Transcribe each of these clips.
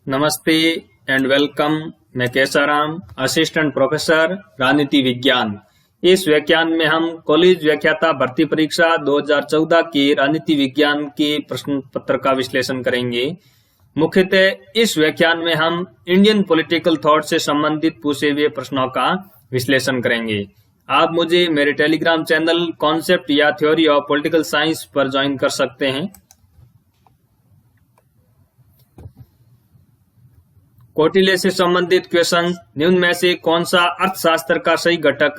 नमस्ते and welcome. मैं Kesaram, assistant professor राजनीति विज्ञान। इस व्याख्यान में हम कॉलेज व्याख्याता भर्ती परीक्षा 2014 के राजनीति विज्ञान के प्रश्न पत्र का विश्लेषण करेंगे। मुख्यतः इस व्याख्यान में हम इंडियन पॉलिटिकल थॉट से संबंधित पूछे हुए प्रश्नों का विश्लेषण करेंगे। आप मुझे मेरे टेलीग्राम चैनल कॉन्सेप्ट या थ्योरी ऑफ पॉलिटिकल साइंस पर ज्वाइन कर सकते हैं। कौटिल्य से संबंधित क्वेश्चन, निम्न में से कौन सा अर्थशास्त्र का सही घटक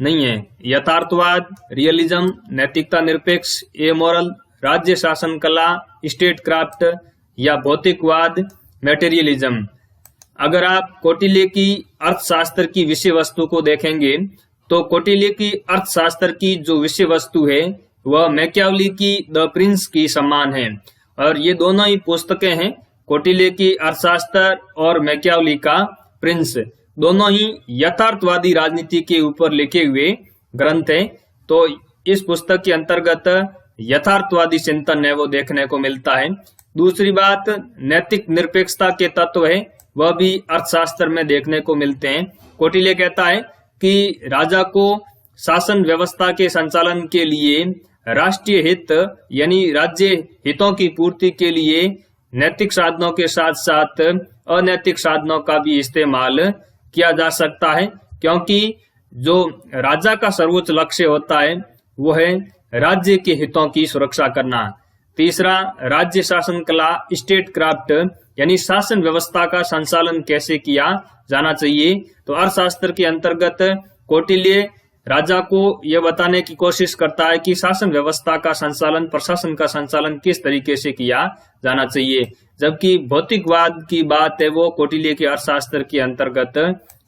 नहीं है? यथार्थवाद, रियलिज्म, नैतिकता निरपेक्ष, एमोरल, राज्य शासन कला, स्टेट क्राफ्ट या भौतिकवाद, मटेरियलिज्म। अगर आप कौटिल्य की अर्थशास्त्र की विषय वस्तु को देखेंगे तो कौटिल्य की अर्थशास्त्र की जो विषय वस्तु है वह मैकियावेली की द प्रिंस की समान है, और ये दोनों ही पुस्तकें हैं। कौटिल्य की अर्थशास्त्र और मैकियावेली का प्रिंस दोनों ही यथार्थवादी राजनीति के ऊपर लिखे हुए ग्रंथ हैं। तो इस पुस्तक के अंतर्गत यथार्थवादी चिंतन है वो देखने को मिलता है। दूसरी बात, नैतिक निरपेक्षता के तत्व है वह भी अर्थशास्त्र में देखने को मिलते हैं। कौटिल्य कहता है कि राजा को शासन व्यवस्था के संचालन के लिए राष्ट्रीय हित यानी राज्य हितों की पूर्ति के लिए नैतिक साधनों के साथ साथ अनैतिक साधनों का भी इस्तेमाल किया जा सकता है, क्योंकि जो राजा का सर्वोच्च लक्ष्य होता है वो है राज्य के हितों की सुरक्षा करना। तीसरा, राज्य शासन कला, स्टेट क्राफ्ट यानी शासन व्यवस्था का संचालन कैसे किया जाना चाहिए। तो अर्थशास्त्र के अंतर्गत कौटिल्य राजा को यह बताने की कोशिश करता है कि शासन व्यवस्था का संचालन, प्रशासन का संचालन किस तरीके से किया जाना चाहिए, जबकि भौतिकवाद की बात है वो कौटिल्य के अर्थशास्त्र के अंतर्गत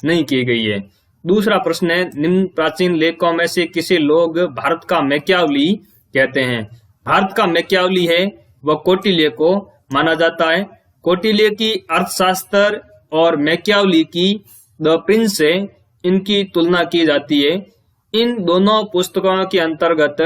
नहीं की गई है। दूसरा प्रश्न है, निम्न प्राचीन लेखकों में से किसे लोग भारत का मैकियावेली कहते हैं? भारत का मैकियावेली है वह कौटिल्य को माना जाता है। कौटिल्य की अर्थशास्त्र और मैकियावेली की द प्रिंस से इनकी तुलना की जाती है। इन दोनों पुस्तकों के अंतर्गत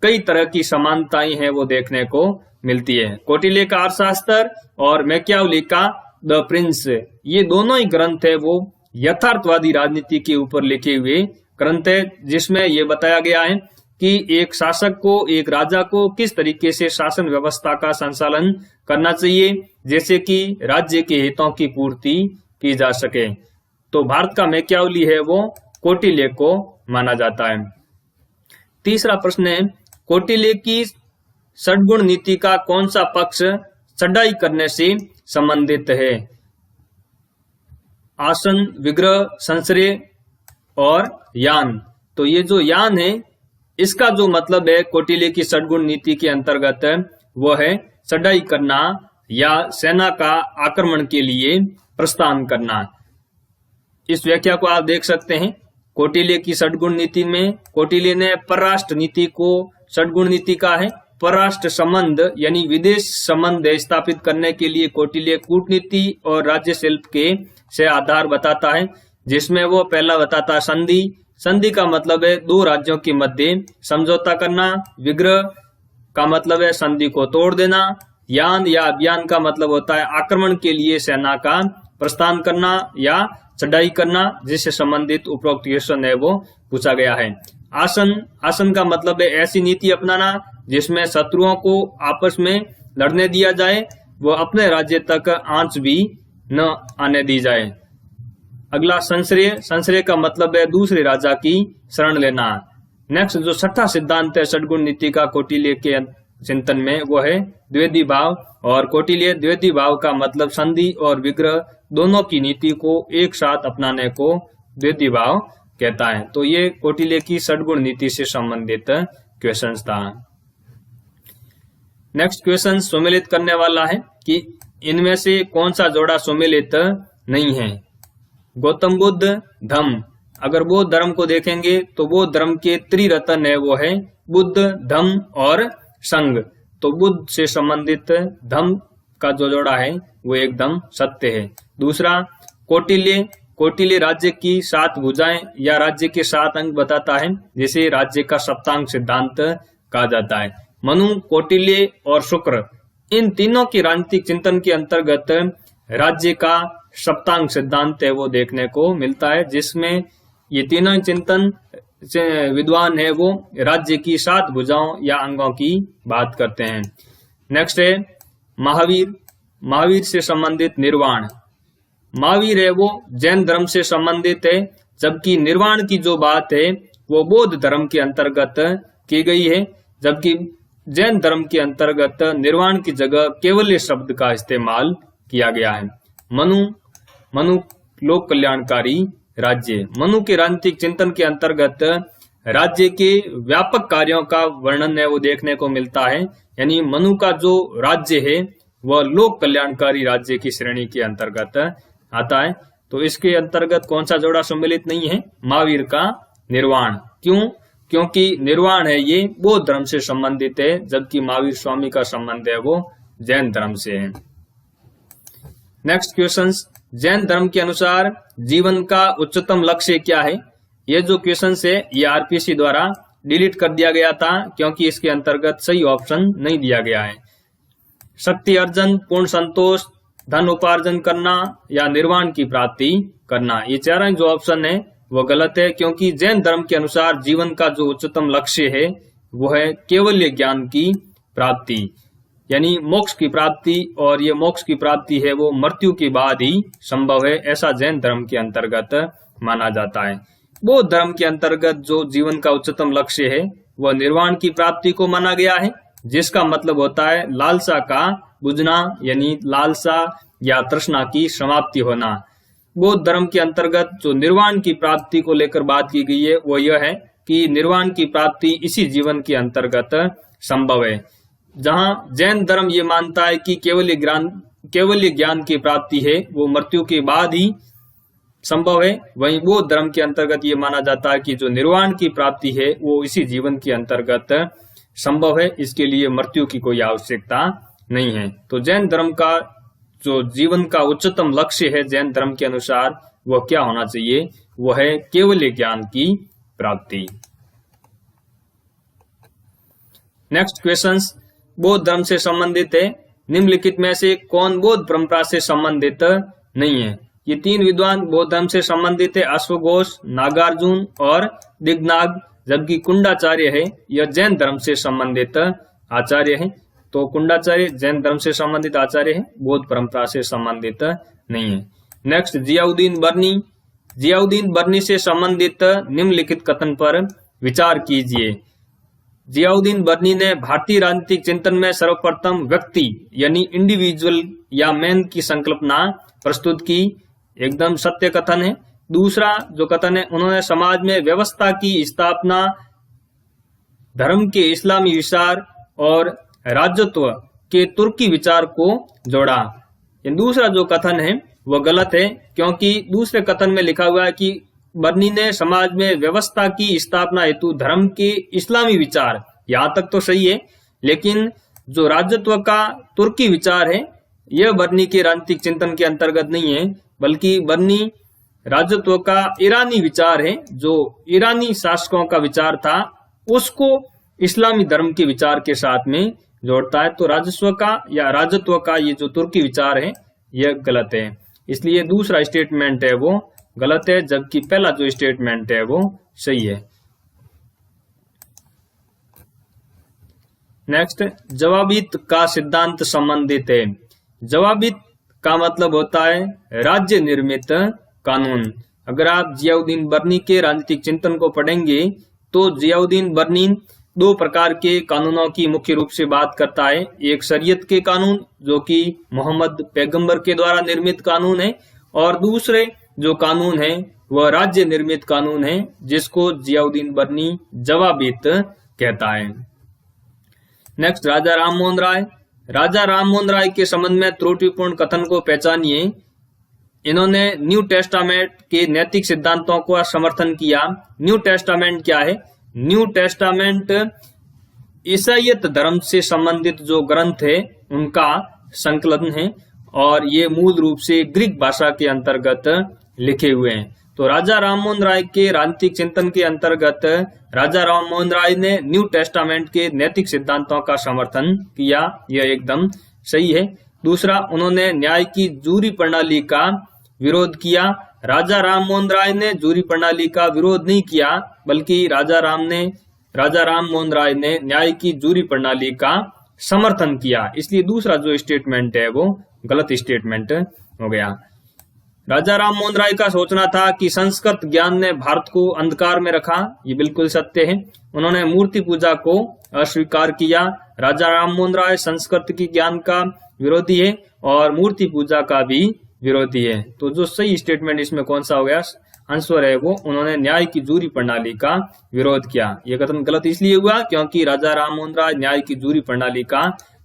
कई तरह की समानताएं हैं वो देखने को मिलती है। कौटिल्य का अर्थशास्त्र और मैकियावेली का द प्रिंस, ये दोनों ही ग्रंथ है वो यथार्थवादी राजनीति के ऊपर लिखे हुए ग्रंथ है, जिसमें ये बताया गया है कि एक शासक को, एक राजा को किस तरीके से शासन व्यवस्था का संचालन करना चाहिए जैसे कि राज्य के हितों की पूर्ति की जा सके। तो भारत का मैकियावेली है वो कौटिल्य को माना जाता है। तीसरा प्रश्न है, कौटिल्य की षड्गुण नीति का कौन सा पक्ष चढ़ाई करने से संबंधित है? आसन, विग्रह, संश्रय और यान। तो ये जो यान है इसका जो मतलब है कौटिल्य की षड्गुण नीति के अंतर्गत वो है चढ़ाई करना या सेना का आक्रमण के लिए प्रस्थान करना। इस व्याख्या को आप देख सकते हैं। कौटिल्य की षड्गुण नीति में कौटिल्य ने परराष्ट्र नीति को षड्गुण नीति का है। परराष्ट्र संबंध यानी विदेश संबंध स्थापित करने के लिए कौटिल्य कूटनीति और राज्य शिल्प के से आधार बताता है, जिसमें वो पहला बताता संधि। संधि का मतलब है दो राज्यों के मध्य समझौता करना। विग्रह का मतलब है संधि को तोड़ देना। यान या अभियान का मतलब होता है आक्रमण के लिए सेना का प्रस्थान करना या चढ़ाई करना, जिससे संबंधित उपरोक्त क्वेश्चन है वो पूछा गया है। आसन, आसन का मतलब है ऐसी नीति अपनाना जिसमें शत्रुओं को आपस में लड़ने दिया जाए, वो अपने राज्य तक आंच भी न आने दी जाए। अगला संश्रय, संश्रय का मतलब है दूसरे राजा की शरण लेना। नेक्स्ट जो छठा सिद्धांत है षड्गुण नीति का कौटिल्य के चिंतन में वो है द्विवेदी भाव, और कौटिल्य द्विवेदी भाव का मतलब संधि और विग्रह दोनों की नीति को एक साथ अपनाने को द्विवेदी भाव कहता है। तो ये कौटिल्य की षड्गुण नीति से संबंधित क्वेश्चन था। नेक्स्ट क्वेश्चन सुमेलित करने वाला है कि इनमें से कौन सा जोड़ा सुमेलित नहीं है? गौतम बुद्ध, धम्म। अगर बौद्ध धर्म को देखेंगे तो बौद्ध धर्म के त्रिरत्न है वो है बुद्ध, धम्म और संघ। तो बुद्ध से संबंधित धम्म का जो जोड़ा है वो एकदम सत्य है। दूसरा, कौटिल्य, कौटिल्य राज्य की 7 भुजाएं या राज्य के 7 अंग बताता है, जिसे राज्य का सप्तांग सिद्धांत कहा जाता है। मनु, कौटिल्य और शुक्र इन तीनों की राजनीतिक चिंतन के अंतर्गत राज्य का सप्तांग सिद्धांत है वो देखने को मिलता है, जिसमें ये तीनों चिंतन विद्वान है वो राज्य की 7 भुजाओं या अंगों की बात करते हैं। नेक्स्ट है महावीर। महावीर से संबंधित निर्वाण। महावीर है वो जैन धर्म से संबंधित है, जबकि निर्वाण की जो बात है वो बौद्ध धर्म के अंतर्गत की गई है, जबकि जैन धर्म के अंतर्गत निर्वाण की जगह केवल्य शब्द का इस्तेमाल किया गया है। मनु लोक कल्याणकारी राज्य। मनु के राजनीतिक चिंतन के अंतर्गत राज्य के व्यापक कार्यों का वर्णन है वो देखने को मिलता है, यानी मनु का जो राज्य है वह लोक कल्याणकारी राज्य की श्रेणी के अंतर्गत आता है। तो इसके अंतर्गत कौन सा जोड़ा सम्मिलित नहीं है? महावीर का निर्वाण। क्यों? क्योंकि निर्वाण है ये बौद्ध धर्म से संबंधित है, जबकि महावीर स्वामी का संबंध है वो जैन धर्म से है। नेक्स्ट क्वेश्चन, जैन धर्म के अनुसार जीवन का उच्चतम लक्ष्य क्या है? ये जो क्वेश्चन है ये आरपीसी द्वारा डिलीट कर दिया गया था, क्योंकि इसके अंतर्गत सही ऑप्शन नहीं दिया गया है। शक्ति अर्जन, पूर्ण संतोष, धन उपार्जन करना या निर्वाण की प्राप्ति करना, ये चारों जो ऑप्शन है वो गलत है, क्योंकि जैन धर्म के अनुसार जीवन का जो उच्चतम लक्ष्य है वो है केवल्य ज्ञान की प्राप्ति, यानी मोक्ष की प्राप्ति, और ये मोक्ष की प्राप्ति है वो मृत्यु के बाद ही संभव है, ऐसा जैन धर्म के अंतर्गत माना जाता है। बौद्ध धर्म के अंतर्गत जो जीवन का उच्चतम लक्ष्य है वह निर्वाण की प्राप्ति को माना गया है, जिसका मतलब होता है लालसा का बुझना, यानी लालसा या तृष्णा की समाप्ति होना। बौद्ध धर्म के अंतर्गत जो निर्वाण की प्राप्ति को लेकर बात की गई है वो यह है कि निर्वाण की प्राप्ति इसी जीवन के अंतर्गत संभव है। जहां जैन धर्म ये मानता है कि केवल ज्ञान की प्राप्ति है वो मृत्यु के बाद ही संभव है, वहीं बौद्ध धर्म के अंतर्गत ये माना जाता है कि जो निर्वाण की प्राप्ति है वो इसी जीवन के अंतर्गत संभव है, इसके लिए मृत्यु की कोई आवश्यकता नहीं है। तो जैन धर्म का जो जीवन का उच्चतम लक्ष्य है जैन धर्म के अनुसार वह क्या होना चाहिए? वह है केवल ज्ञान की प्राप्ति। नेक्स्ट क्वेश्चंस बौद्ध धर्म से संबंधित है। निम्नलिखित में से कौन बौद्ध परंपरा से संबंधित नहीं है? ये 3 विद्वान बौद्ध धर्म से संबंधित है, अश्वघोष, नागार्जुन और दिग्नाग, जबकि कुंडाचार्य है यह जैन धर्म से संबंधित आचार्य है। तो कुंडाचार्य जैन धर्म से संबंधित आचार्य है, बौद्ध परंपरा से संबंधित नहीं है। नेक्स्ट जियाउद्दीन बर्नी। जियाउद्दीन बर्नी से संबंधित निम्नलिखित कथन पर विचार कीजिए। जियाउद्दीन बर्नी ने भारतीय राजनीतिक चिंतन में सर्वप्रथम व्यक्ति यानी इंडिविजुअल या मैन की संकल्पना प्रस्तुत की, एकदम सत्य कथन है। दूसरा जो कथन है, उन्होंने समाज में व्यवस्था की स्थापना, धर्म के इस्लामी विचार और राजत्व के तुर्की विचार को जोड़ा। दूसरा जो कथन है वो गलत है, क्योंकि दूसरे कथन में लिखा हुआ है कि बर्नी ने समाज में व्यवस्था की स्थापना हेतु धर्म के इस्लामी विचार, यहाँ तक तो सही है, लेकिन जो राजत्व का तुर्की विचार है यह बर्नी के राजनीतिक चिंतन के अंतर्गत नहीं है, बल्कि बर्नी राजत्व का ईरानी विचार है, जो ईरानी शासकों का विचार था उसको इस्लामी धर्म के विचार के साथ में जोड़ता है। तो राजस्व का या राजत्व का ये जो तुर्की विचार है यह गलत है, इसलिए दूसरा स्टेटमेंट है वो गलत है, जबकि पहला जो स्टेटमेंट है वो सही है। नेक्स्ट, जवाबित का सिद्धांत संबंधित है। जवाबित का मतलब होता है राज्य निर्मित कानून। अगर आप जियाउद्दीन बर्नी के राजनीतिक चिंतन को पढ़ेंगे तो जियाउद्दीन बर्नी 2 प्रकार के कानूनों की मुख्य रूप से बात करता है। एक शरीयत के कानून जो कि मोहम्मद पैगंबर के द्वारा निर्मित कानून है, और दूसरे जो कानून है वह राज्य निर्मित कानून है, जिसको जियाउद्दीन बर्नी जवाबित कहता है। नेक्स्ट, राजा राममोहन राय। राजा राममोहन राय के संबंध में त्रुटिपूर्ण कथन को पहचानिए। इन्होंने न्यू टेस्टामेंट के नैतिक सिद्धांतों का समर्थन किया। न्यू टेस्टामेंट क्या है? न्यू टेस्टामेंट ईसाईयत धर्म से संबंधित जो ग्रंथ है उनका संकलन है, और ये मूल रूप से ग्रीक भाषा के अंतर्गत लिखे हुए हैं। तो राजा राममोहन राय के राजनीतिक चिंतन के अंतर्गत राजा राममोहन राय ने न्यू टेस्टामेंट के नैतिक सिद्धांतों का समर्थन किया, यह एकदम सही है। दूसरा, उन्होंने न्याय की जूरी प्रणाली का विरोध किया। राजा राम मोहन राय ने जूरी प्रणाली का विरोध नहीं किया, बल्कि राजा राम मोहन राय ने न्याय की जूरी प्रणाली का समर्थन किया। इसलिए दूसरा जो स्टेटमेंट है वो गलत स्टेटमेंट हो गया। राजा राम मोहन राय का सोचना था कि संस्कृत ज्ञान ने भारत को अंधकार में रखा, ये बिल्कुल सत्य है। उन्होंने मूर्ति पूजा को अस्वीकार किया। राजा राम मोहन राय संस्कृत की ज्ञान का विरोधी है और मूर्ति पूजा का भी विरोधी है। तो जो सही स्टेटमेंट इसमें कौन सा हो गया, आंसर है वो उन्होंने न्याय की जूरी प्रणाली का विरोध किया। यह कथन गलत इसलिए हुआ क्योंकि राजा राम मोहन राय न्याय की जूरी प्रणाली का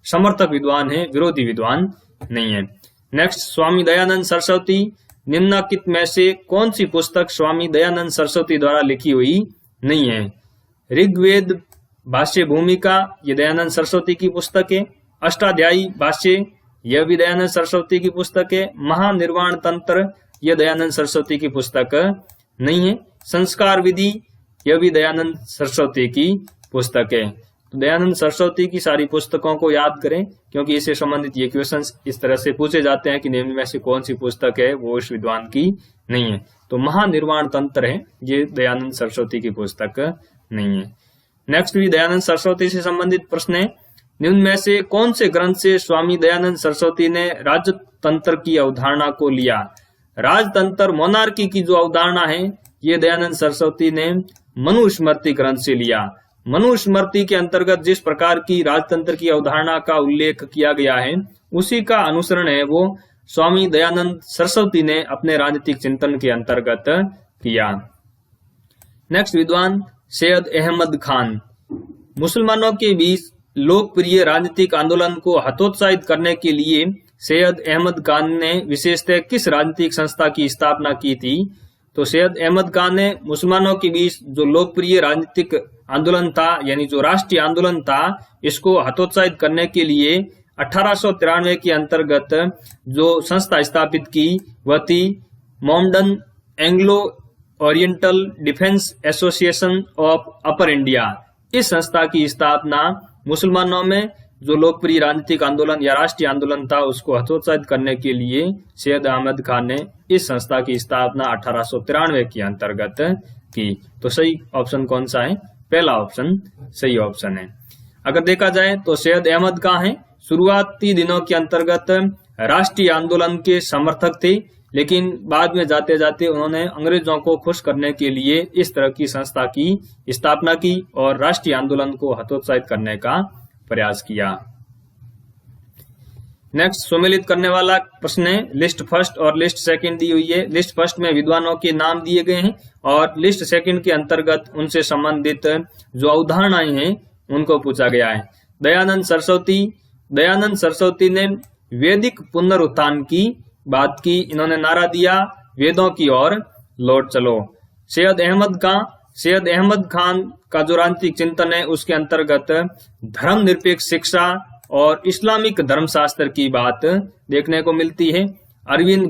समर्थक विद्वान है, विरोधी विद्वान नहीं है। नेक्स्ट, स्वामी दयानंद सरस्वती, निम्नलिखित में से कौन सी पुस्तक स्वामी दयानंद सरस्वती द्वारा लिखी हुई नहीं है? ऋग्वेद भाष्य भूमिका, ये दयानंद सरस्वती की पुस्तक है। अष्टाध्यायी भाष्य, यह भी दयानंद सरस्वती की पुस्तक है। महानिर्वाण तंत्र, यह दयानंद सरस्वती की पुस्तक नहीं है। संस्कार विधि, यह भी दयानंद सरस्वती की पुस्तक है। तो दयानंद सरस्वती की सारी पुस्तकों को याद करें क्योंकि इससे संबंधित ये क्वेश्चंस इस तरह से पूछे जाते हैं कि निम्न में से कौन सी पुस्तक है वो उस विद्वान की नहीं है। तो महानिर्वाण तंत्र है, ये दयानंद सरस्वती की पुस्तक नहीं है। नेक्स्ट भी दयानंद सरस्वती से संबंधित प्रश्न है, निम्न में से कौन से ग्रंथ से स्वामी दयानंद सरस्वती ने राजतंत्र की अवधारणा को लिया? राजतंत्र मोनार्की की जो अवधारणा है ये दयानंद सरस्वती ने मनुस्मृति ग्रंथ से लिया। मनुस्मृति के अंतर्गत जिस प्रकार की राजतंत्र की अवधारणा का उल्लेख किया गया है उसी का अनुसरण है वो स्वामी दयानंद सरस्वती ने अपने राजनीतिक चिंतन के अंतर्गत किया। नेक्स्ट विद्वान सैयद अहमद खान, मुसलमानों के बीच लोकप्रिय राजनीतिक आंदोलन को हतोत्साहित करने के लिए सैयद अहमद खान ने विशेषतः किस राजनीतिक संस्था की स्थापना की थी? तो सैयद अहमद खान ने मुसलमानों के बीच जो लोकप्रिय राजनीतिक आंदोलन था यानी जो राष्ट्रीय आंदोलन था इसको हतोत्साहित करने के लिए 1893 के अंतर्गत जो संस्था स्थापित की वह थी Mohammedan Anglo oriental defence association of upper India. इस संस्था की स्थापना मुसलमानों में जो लोकप्रिय राजनीतिक आंदोलन या राष्ट्रीय आंदोलन था उसको हतोत्साहित करने के लिए सैयद अहमद खान ने इस संस्था की स्थापना 1893 के अंतर्गत की। तो सही ऑप्शन कौन सा है? पहला ऑप्शन सही ऑप्शन है। अगर देखा जाए तो सैयद अहमद खान है शुरुआती दिनों के अंतर्गत राष्ट्रीय आंदोलन के समर्थक थे, लेकिन बाद में जाते जाते उन्होंने अंग्रेजों को खुश करने के लिए इस तरह की संस्था की स्थापना की और राष्ट्रीय आंदोलन को हतोत्साहित करने का प्रयास किया। नेक्स्ट, सम्मिलित करने वाला प्रश्न है, लिस्ट फर्स्ट और लिस्ट सेकंड दी हुई है। लिस्ट फर्स्ट में विद्वानों के नाम दिए गए हैं और लिस्ट सेकंड के अंतर्गत उनसे संबंधित जो अवधारणाएं हैं उनको पूछा गया है। दयानंद सरस्वती ने वैदिक पुनरुत्थान की बात की, इन्होंने नारा दिया वेदों की ओर लौट चलो। सैयद अहमद खान का जो राजनीतिक चिंतन है उसके अंतर्गत धर्मनिरपेक्ष शिक्षा और इस्लामिक धर्मशास्त्र की बात देखने को मिलती है। अरविंद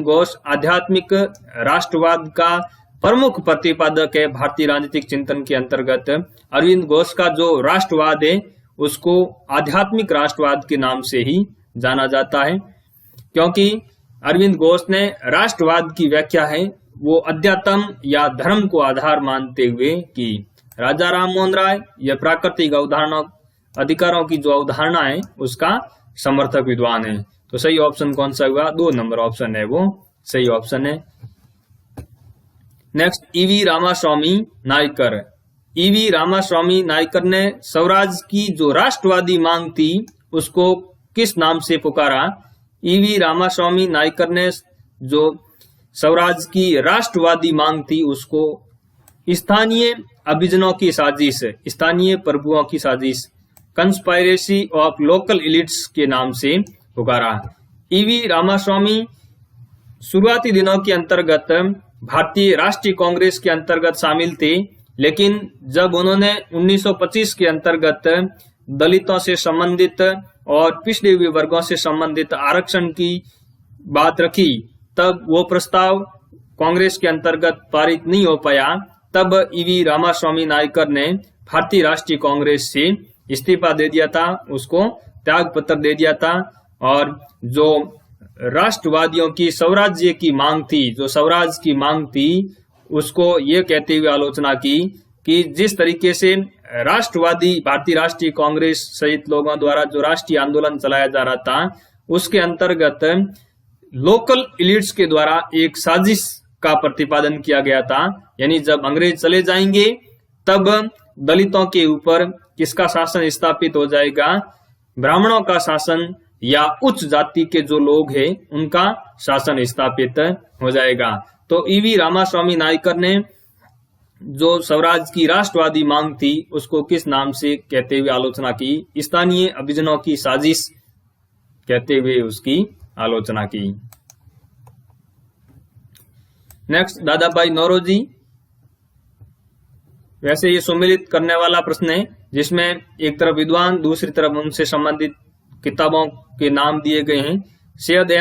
घोष आध्यात्मिक राष्ट्रवाद का प्रमुख प्रतिपादक है। भारतीय राजनीतिक चिंतन के अंतर्गत अरविंद घोष का जो राष्ट्रवाद है उसको आध्यात्मिक राष्ट्रवाद के नाम से ही जाना जाता है, क्योंकि अरविंद घोष ने राष्ट्रवाद की व्याख्या है वो अध्यात्म या धर्म को आधार मानते हुए की। राजा राम मोहन राय यह प्राकृतिक अधिकारों की जो अवधारणा है उसका समर्थक विद्वान है। तो सही ऑप्शन कौन सा हुआ? 2 नंबर ऑप्शन है वो सही ऑप्शन है। नेक्स्ट, ईवी रामास्वामी नायकर ने स्वराज की जो राष्ट्रवादी मांग थी उसको किस नाम से पुकारा? ईवी रामास्वामी नायकर ने जो स्वराज की राष्ट्रवादी मांग थी उसको स्थानीय अभिजनों की साजिश, स्थानीय प्रभुओं की साजिश, कंस्पायरेसी ऑफ लोकल एलिट्स के नाम से पुकारा। ईवी रामास्वामी शुरुआती दिनों के अंतर्गत भारतीय राष्ट्रीय कांग्रेस के अंतर्गत शामिल थे, लेकिन जब उन्होंने 1925 के अंतर्गत दलितों से संबंधित और पिछड़े हुए वर्गों से संबंधित आरक्षण की बात रखी तब वो प्रस्ताव कांग्रेस के अंतर्गत पारित नहीं हो पाया। तब ईवी रामास्वामी नायकर ने भारतीय राष्ट्रीय कांग्रेस से इस्तीफा दे दिया था, उसको त्याग पत्र दे दिया था और जो राष्ट्रवादियों की स्वराज्य की मांग थी, जो स्वराज की मांग थी, उसको ये कहते हुए आलोचना की कि जिस तरीके से राष्ट्रवादी भारतीय राष्ट्रीय कांग्रेस सहित लोगों द्वारा जो राष्ट्रीय आंदोलन चलाया जा रहा था, उसके अंतर्गत लोकल एलिट्स के द्वारा एक साजिश का प्रतिपादन किया गया था। यानी जब अंग्रेज चले जाएंगे तब दलितों के ऊपर किसका शासन स्थापित हो जाएगा, ब्राह्मणों का शासन या उच्च जाति के जो लोग हैं उनका शासन स्थापित हो जाएगा। तो ईवी रामास्वामी नायकर ने जो स्वराज की राष्ट्रवादी मांग थी उसको किस नाम से कहते हुए आलोचना की, स्थानीय अभिजनों की साजिश कहते हुए उसकी आलोचना की। नेक्स्ट, दादा भाई नौरोजी। वैसे ये सम्मिलित करने वाला प्रश्न है जिसमें एक तरफ विद्वान, दूसरी तरफ उनसे संबंधित किताबों के नाम दिए गए हैं। सैयद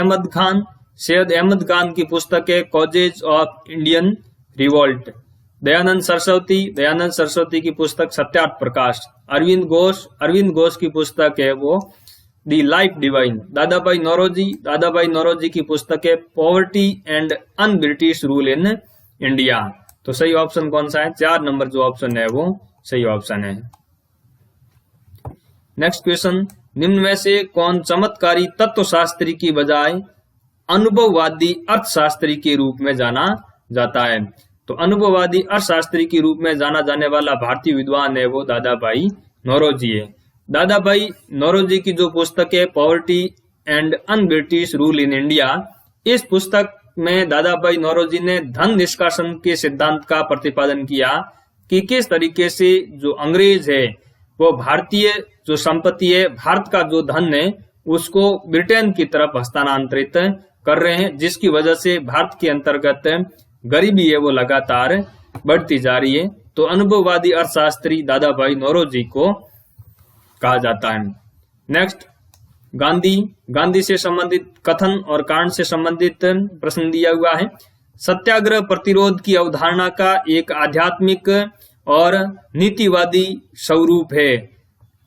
अहमद खान की पुस्तक है causes of Indian revolt. Dayanand Saraswati की पुस्तक सत्यार्थ प्रकाश। अरविंद घोष की पुस्तक है वो दी लाइफ डिवाइन। दादा भाई नौरोजी की पुस्तक है poverty and un British rule in India. तो सही ऑप्शन कौन सा है? 4 नंबर जो ऑप्शन है वो सही ऑप्शन है। नेक्स्ट क्वेश्चन, निम्न में से कौन चमत्कारी तत्वशास्त्री की बजाय अनुभववादी अर्थशास्त्री के रूप में जाना जाता है? तो अनुभववादी अर्थशास्त्री के रूप में जाना जाने वाला भारतीय विद्वान है वो दादा भाई नौरोजी है। दादा भाई नौरोजी की जो पुस्तक है poverty and un British rule in India, इस पुस्तक में दादा भाई नौरोजी ने धन निष्कासन के सिद्धांत का प्रतिपादन किया कि किस तरीके से जो अंग्रेज है वो भारतीय जो संपत्ति है, भारत का जो धन है, उसको ब्रिटेन की तरफ हस्तांतरित कर रहे हैं, जिसकी वजह से भारत के अंतर्गत गरीबी है वो लगातार बढ़ती जा रही है। तो अनुभववादी अर्थशास्त्री दादा भाई नौरोजी को कहा जाता है। नेक्स्ट, गांधी से संबंधित कथन और कांड से संबंधित प्रश्न दिया हुआ है। सत्याग्रह प्रतिरोध की अवधारणा का एक आध्यात्मिक और नीतिवादी स्वरूप है।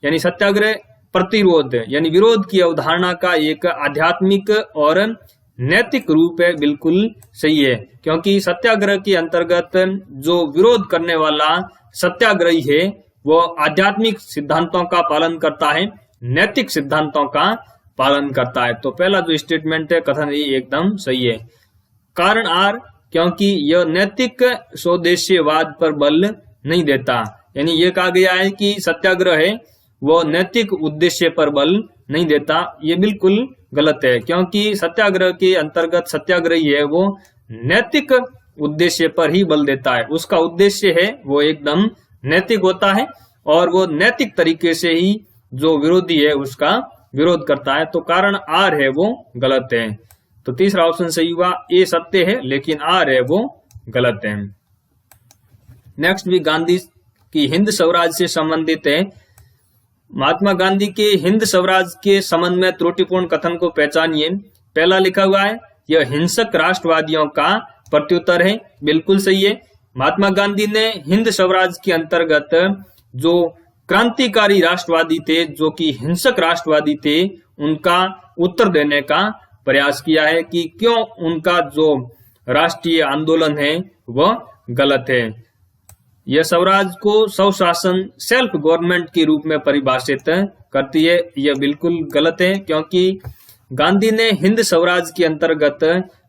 यानी सत्याग्रह प्रतिरोध यानी विरोध की अवधारणा का एक आध्यात्मिक और नैतिक रूप है। बिल्कुल सही है, क्योंकि सत्याग्रह के अंतर्गत जो विरोध करने वाला सत्याग्रही है वो आध्यात्मिक सिद्धांतों का पालन करता है, नैतिक सिद्धांतों का पालन करता है। तो पहला जो स्टेटमेंट है कथन ये एकदम सही है। कारण आर, क्योंकि यह नैतिक स्वदेशीवाद पर बल नहीं देता। यानी ये कहा गया है कि सत्याग्रह है वो नैतिक उद्देश्य पर बल नहीं देता। ये बिल्कुल गलत है, क्योंकि सत्याग्रह के अंतर्गत सत्याग्रही है वो नैतिक उद्देश्य पर ही बल देता है। उसका उद्देश्य है वो एकदम नैतिक होता है और वो नैतिक तरीके से ही जो विरोधी है उसका विरोध करता है। तो कारण आर है वो गलत है। तो तीसरा ऑप्शन सही हुआ, ए सत्य है लेकिन आर है वो गलत है। नेक्स्ट भी गांधी की हिंद स्वराज से संबंधित है। महात्मा गांधी के हिंद स्वराज के संबंध में त्रुटिपूर्ण कथन को पहचानिए। पहला लिखा हुआ है यह हिंसक राष्ट्रवादियों का प्रत्युत्तर है। बिल्कुल सही है। महात्मा गांधी ने हिंद स्वराज के अंतर्गत जो क्रांतिकारी राष्ट्रवादी थे, जो कि हिंसक राष्ट्रवादी थे, उनका उत्तर देने का प्रयास किया है कि क्यों उनका जो राष्ट्रीय आंदोलन है वह गलत है। यह स्वराज को स्वशासन सेल्फ गवर्नमेंट के रूप में परिभाषित करती है। यह बिल्कुल गलत है, क्योंकि गांधी ने हिंद स्वराज के अंतर्गत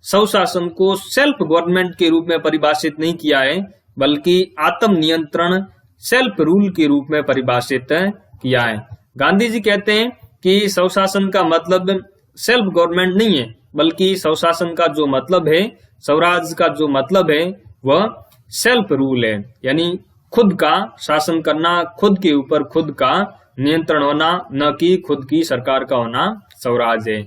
स्वशासन को सेल्फ गवर्नमेंट के रूप में परिभाषित नहीं किया है, बल्कि आत्म नियंत्रण सेल्फ रूल के रूप में परिभाषित किया है। गांधी जी कहते हैं कि स्वशासन का मतलब सेल्फ गवर्नमेंट नहीं है, बल्कि स्वशासन का जो मतलब है, स्वराज का जो मतलब है वह सेल्फ रूल है। यानी खुद का शासन करना, खुद के ऊपर खुद का नियंत्रण होना, न कि खुद की सरकार का होना स्वराज है।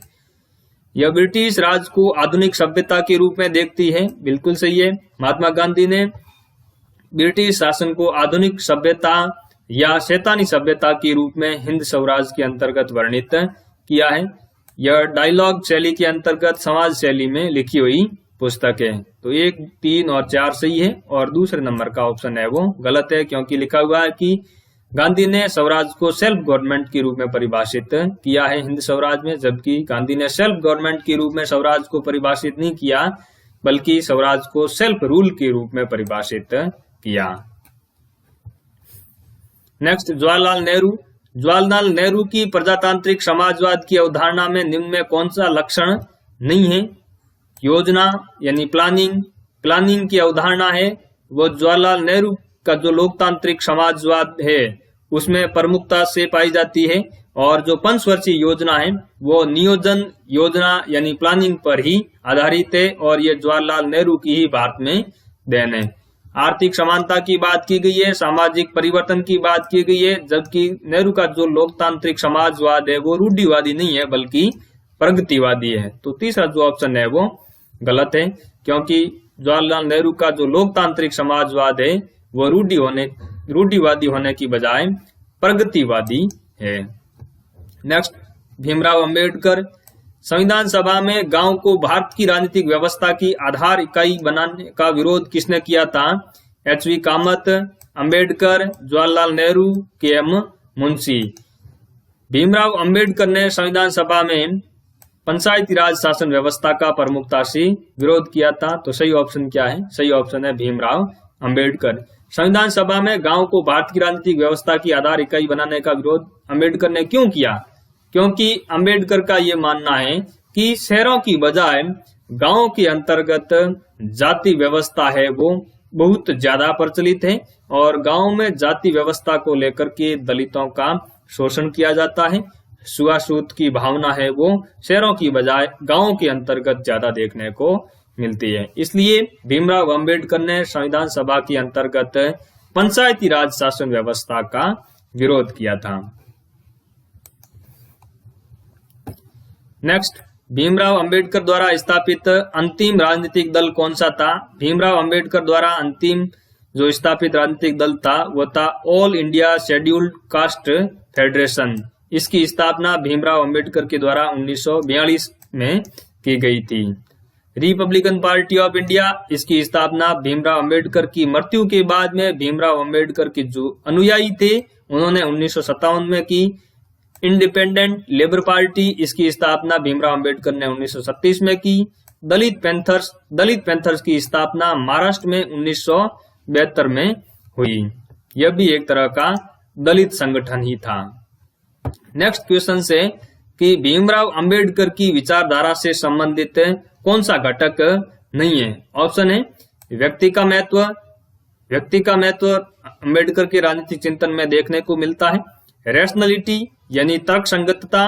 यह ब्रिटिश राज को आधुनिक सभ्यता के रूप में देखती है। बिल्कुल सही है। महात्मा गांधी ने ब्रिटिश शासन को आधुनिक सभ्यता या शैतानी सभ्यता के रूप में हिंद स्वराज के अंतर्गत वर्णित किया है। यह डायलॉग शैली के अंतर्गत समाज शैली में लिखी हुई पुस्तक है। तो 1, 3 और 4 सही है और दूसरे नंबर का ऑप्शन है वो गलत है, क्योंकि लिखा हुआ है कि गांधी ने स्वराज को सेल्फ गवर्नमेंट के रूप में परिभाषित किया है हिंद स्वराज में, जबकि गांधी ने सेल्फ गवर्नमेंट के रूप में स्वराज को परिभाषित नहीं किया, बल्कि स्वराज को सेल्फ रूल के रूप में परिभाषित किया। नेक्स्ट, जवाहरलाल नेहरू। जवाहरलाल नेहरू की प्रजातांत्रिक समाजवाद की अवधारणा में निम्न में कौन सा लक्षण नहीं है? योजना यानी प्लानिंग की अवधारणा है वो जवाहरलाल नेहरू का जो लोकतांत्रिक समाजवाद है उसमें प्रमुखता से पाई जाती है, और जो पंचवर्षीय योजना है वो नियोजन योजना यानी प्लानिंग पर ही आधारित है, और ये जवाहरलाल नेहरू की ही भारत में देन है। आर्थिक समानता की बात की गई है, सामाजिक परिवर्तन की बात की गई है, जबकि नेहरू का जो लोकतांत्रिक समाजवाद है वो रूढ़िवादी नहीं है बल्कि प्रगतिवादी है। तो तीसरा जो ऑप्शन है वो गलत है, क्योंकि जवाहरलाल नेहरू का जो लोकतांत्रिक समाजवाद है वो रूढ़िवादी होने की बजाय प्रगतिवादी है। नेक्स्ट, भीमराव अंबेडकर। संविधान सभा में गांव को भारत की राजनीतिक व्यवस्था की आधार इकाई बनाने का विरोध किसने किया था? एच.वी. कामत, अंबेडकर, जवाहरलाल नेहरू, के.एम. मुंशी। भीमराव अंबेडकर ने संविधान सभा में पंचायती राज शासन व्यवस्था का प्रमुखता से विरोध किया था। तो सही ऑप्शन क्या है? सही ऑप्शन है भीमराव अंबेडकर। संविधान सभा में गांव को भारत की राजनीतिक व्यवस्था की आधार इकाई बनाने का विरोध अंबेडकर ने क्यों किया? क्योंकि अंबेडकर का ये मानना है कि शहरों की बजाय गांव के अंतर्गत जाति व्यवस्था है वो बहुत ज्यादा प्रचलित है, और गांव में जाति व्यवस्था को लेकर के दलितों का शोषण किया जाता है। छुआछूत की भावना है वो शहरों की बजाय गांव के अंतर्गत ज्यादा देखने को मिलती है। इसलिए भीमराव अंबेडकर ने संविधान सभा के अंतर्गत पंचायती राज शासन व्यवस्था का विरोध किया था। नेक्स्ट, भीमराव अंबेडकर द्वारा स्थापित अंतिम राजनीतिक दल कौन सा था? भीमराव अंबेडकर द्वारा अंतिम जो स्थापित राजनीतिक दल था वो था all India scheduled caste federation. इसकी स्थापना भीमराव अंबेडकर के द्वारा 1942 में की गई थी। रिपब्लिकन पार्टी ऑफ इंडिया, इसकी स्थापना भीमराव अंबेडकर की मृत्यु के बाद में भीमराव अंबेडकर के जो अनुयायी थे उन्होंने 1957 में की। इंडिपेंडेंट लेबर पार्टी, इसकी स्थापना भीमराव अंबेडकर ने 1937 में की। दलित पैंथर्स की स्थापना महाराष्ट्र में 1972 में हुई। यह भी एक तरह का दलित संगठन ही था। नेक्स्ट क्वेश्चन से कि भीमराव अंबेडकर की विचारधारा से संबंधित कौन सा घटक नहीं है? ऑप्शन है व्यक्ति का महत्व अंबेडकर के राजनीतिक चिंतन में देखने को मिलता है। रैशनलिटी यानी तर्क संगतता,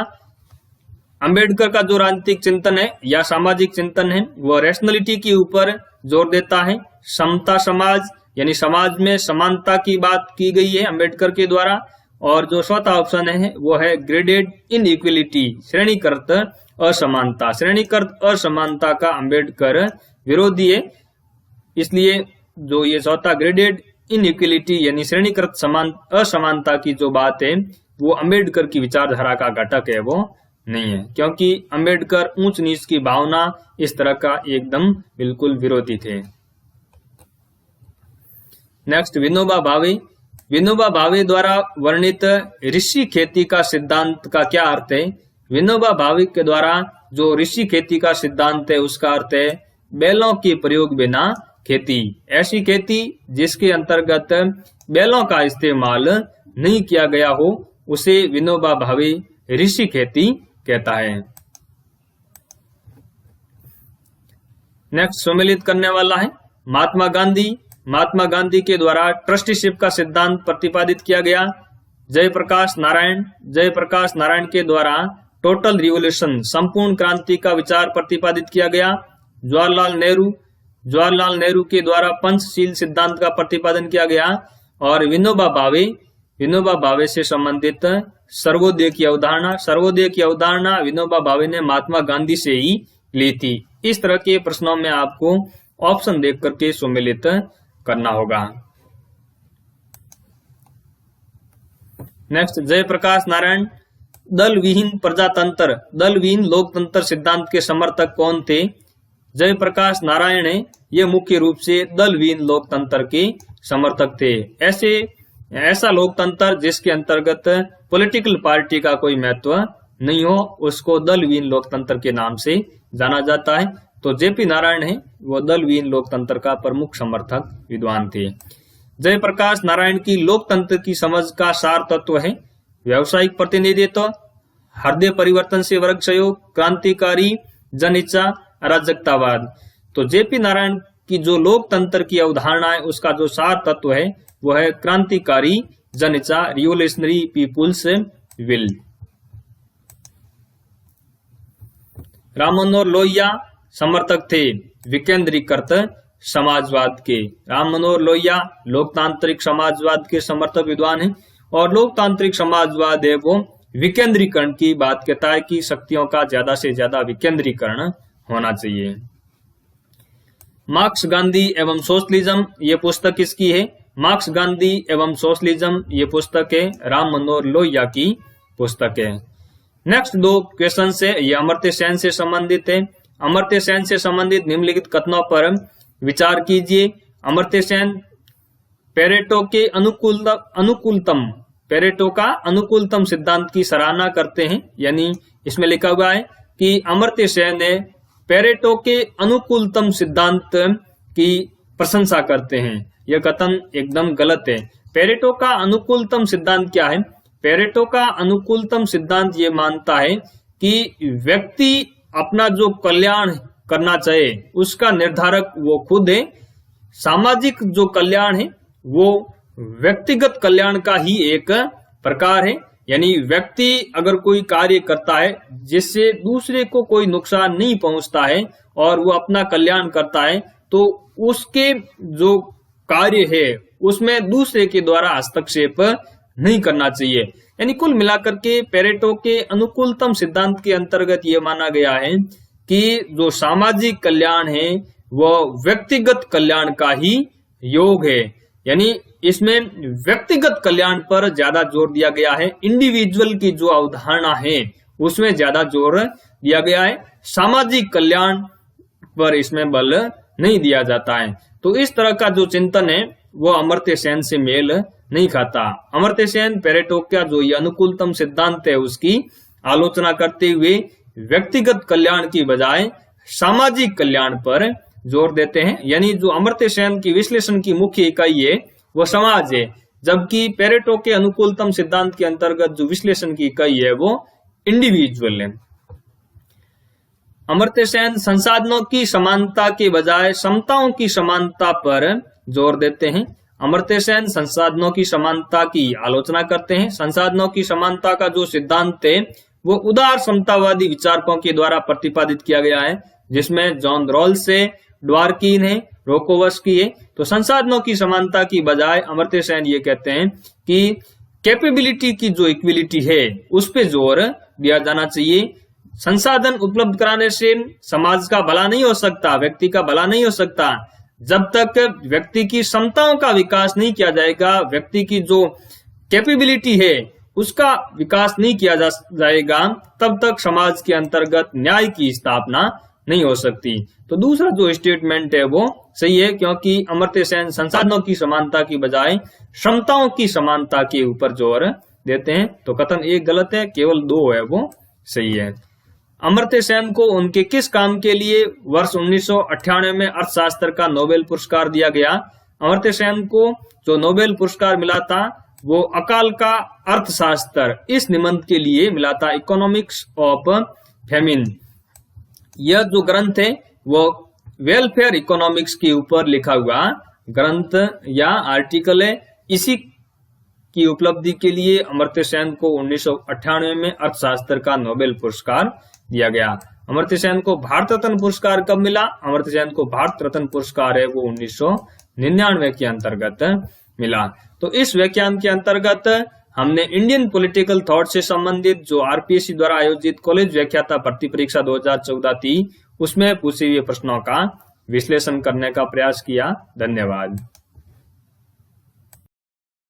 अंबेडकर का जो राजनीतिक चिंतन है या सामाजिक चिंतन है वो रैशनलिटी के ऊपर जोर देता है। समता समाज यानी समाज में समानता की बात की गई है अंबेडकर के द्वारा। और जो चौथा ऑप्शन है वो है ग्रेडेड इनइक्वलिटी, श्रेणीकृत असमानता का अंबेडकर विरोधी है। इसलिए जो ये चौथा ग्रेडेड इनइक्वलिटी यानी श्रेणीकृत असमानता की जो बात है वो अंबेडकर की विचारधारा का घटक है वो नहीं है, क्योंकि अंबेडकर ऊंच नीच की भावना इस तरह का एकदम बिल्कुल विरोधी थे। नेक्स्ट, विनोबा भावे द्वारा वर्णित ऋषि खेती का सिद्धांत का क्या अर्थ है? विनोबा भावे के द्वारा जो ऋषि खेती का सिद्धांत है उसका अर्थ है बैलों के प्रयोग बिना खेती, ऐसी खेती जिसके अंतर्गत बैलों का इस्तेमाल नहीं किया गया हो उसे विनोबा भावे ऋषि खेती कहता है। नेक्स्ट सम्मिलित करने वाला है महात्मा गांधी के द्वारा ट्रस्टीशिप का सिद्धांत प्रतिपादित किया गया। जयप्रकाश नारायण के द्वारा टोटल रिवोल्यूशन संपूर्ण क्रांति का विचार प्रतिपादित किया गया। जवाहरलाल नेहरू के द्वारा पंचशील सिद्धांत का प्रतिपादन किया गया। और विनोबा भावे से संबंधित सर्वोदय की अवधारणा विनोबा भावे ने महात्मा गांधी से ही ली थी। इस तरह के प्रश्नों में आपको ऑप्शन देख करके सम्मिलित करना होगा। नेक्स्ट, जयप्रकाश नारायण दल विहीन लोकतंत्र सिद्धांत के समर्थक कौन थे? जयप्रकाश नारायण ये मुख्य रूप से दल विहीन लोकतंत्र के समर्थक थे। ऐसे ऐसा लोकतंत्र जिसके अंतर्गत पॉलिटिकल पार्टी का कोई महत्व नहीं हो, उसको दलविहीन लोकतंत्र के नाम से जाना जाता है। तो जेपी नारायण है वो दलविहीन लोकतंत्र का प्रमुख समर्थक विद्वान थे। जयप्रकाश नारायण की लोकतंत्र की समझ का सार तत्व है व्यावसायिक प्रतिनिधित्व, हृदय परिवर्तन से वर्ग सहयोग, क्रांतिकारी जन इच्छा, अराजकतावाद। तो जेपी नारायण की जो लोकतंत्र की अवधारणा है उसका जो सार तत्व है वो है क्रांतिकारी जन इच्छा, revolutionary people's will. Ram Manohar Lohia समर्थक थे विकेंद्रीकृत समाजवाद के। राम मनोहर लोहिया लोकतांत्रिक समाजवाद के समर्थक विद्वान हैं और लोकतांत्रिक समाजवाद है वो विकेंद्रीकरण की बात कहता है कि शक्तियों का ज्यादा से ज्यादा विकेंद्रीकरण होना चाहिए। मार्क्स गांधी एवं सोशलिज्म ये पुस्तक किसकी है? मार्क्स गांधी एवं सोशलिज्म ये पुस्तक है राम मनोहर लोहिया की पुस्तक है। नेक्स्ट दो क्वेश्चन है ये अमर्त्य सेन से संबंधित है। अमर्त्य सेन से संबंधित निम्नलिखित कथनों पर विचार कीजिए। अमर्त्य सेन पेरेटो के पेरेटो का अनुकूलतम सिद्धांत की सराहना करते हैं, यानी इसमें लिखा हुआ है कि अमर्त्य सेन ने पेरेटो के अनुकूलतम सिद्धांत की प्रशंसा करते हैं। यह कथन एकदम गलत है। पेरेटो का अनुकूलतम सिद्धांत क्या है? पेरेटो का अनुकूलतम सिद्धांत ये मानता है कि व्यक्ति अपना जो कल्याण करना चाहे उसका निर्धारक वो खुद है। सामाजिक जो कल्याण है वो व्यक्तिगत कल्याण का ही एक प्रकार है, यानी व्यक्ति अगर कोई कार्य करता है जिससे दूसरे को कोई नुकसान नहीं पहुंचता है और वो अपना कल्याण करता है तो उसके जो कार्य है उसमें दूसरे के द्वारा हस्तक्षेप नहीं करना चाहिए। यानी कुल मिलाकर के पेरेटो के अनुकूलतम सिद्धांत के अंतर्गत ये माना गया है कि जो सामाजिक कल्याण है वो व्यक्तिगत कल्याण का ही योग है, यानी इसमें व्यक्तिगत कल्याण पर ज्यादा जोर दिया गया है। इंडिविजुअल की जो अवधारणा है उसमें ज्यादा जोर दिया गया है, सामाजिक कल्याण पर इसमें बल नहीं दिया जाता है। तो इस तरह का जो चिंतन है वो अमर्त्य सेन से मेल नहीं खाता। अमर्त्य सेन पेरेटो का जो ये अनुकूलतम सिद्धांत है उसकी आलोचना करते हुए व्यक्तिगत कल्याण की बजाय सामाजिक कल्याण पर जोर देते हैं, यानी जो अमर्त्य सेन की विश्लेषण की मुख्य इकाई है वो समाज है, जबकि पेरेटो के अनुकूलतम सिद्धांत के अंतर्गत जो विश्लेषण की इकाई है वो इंडिविजुअल है। अमर्त्य सेन संसाधनों की समानता के बजाय समताओं की समानता पर जोर देते हैं। अमर्त्य सेन संसाधनों की समानता की आलोचना करते हैं। संसाधनों की समानता का जो सिद्धांत है वो उदार समतावादी विचारकों के द्वारा प्रतिपादित किया गया है, जिसमें जॉन रॉल्स है, ड्वार्किन है, रोकोवस्की है। तो संसाधनों की समानता की बजाय अमर्त्य सेन ये कहते हैं कि कैपेबिलिटी की जो इक्विलिटी है उस पे जोर दिया जाना चाहिए। संसाधन उपलब्ध कराने से समाज का भला नहीं हो सकता, व्यक्ति का भला नहीं हो सकता। जब तक व्यक्ति की क्षमताओं का विकास नहीं किया जाएगा, व्यक्ति की जो कैपेबिलिटी है उसका विकास नहीं किया जाएगा, तब तक समाज के अंतर्गत न्याय की स्थापना नहीं हो सकती। तो दूसरा जो स्टेटमेंट है वो सही है, क्योंकि अमर्त्य सेन संसाधनों की समानता की बजाय क्षमताओं की समानता के ऊपर जोर देते हैं। तो कथन एक गलत है, केवल दो है वो सही है। अमर्त्य सेन को उनके किस काम के लिए वर्ष 1998 में अर्थशास्त्र का नोबेल पुरस्कार दिया गया? अमर्त्य सेन को जो नोबेल पुरस्कार मिला था वो अकाल का अर्थशास्त्र इस निबंध के लिए मिला था, इकोनॉमिक्स ऑफ फेमिन। यह जो ग्रंथ है वो वेलफेयर इकोनॉमिक्स के ऊपर लिखा हुआ ग्रंथ या आर्टिकल है। इसी की उपलब्धि के लिए अमर्त्य सेन को 1998 में अर्थशास्त्र का नोबेल पुरस्कार दिया गया। अमर्त्य सेन को भारत रत्न पुरस्कार कब मिला? अमर्त्य सेन को भारत रत्न पुरस्कार है वो 1999 के अंतर्गत मिला। तो इस व्याख्यान के अंतर्गत हमने इंडियन पॉलिटिकल थॉट से संबंधित जो आरपीएससी द्वारा आयोजित कॉलेज व्याख्याता भर्ती परीक्षा 2014 थी उसमें पूछे हुए प्रश्नों का विश्लेषण करने का प्रयास किया। धन्यवाद।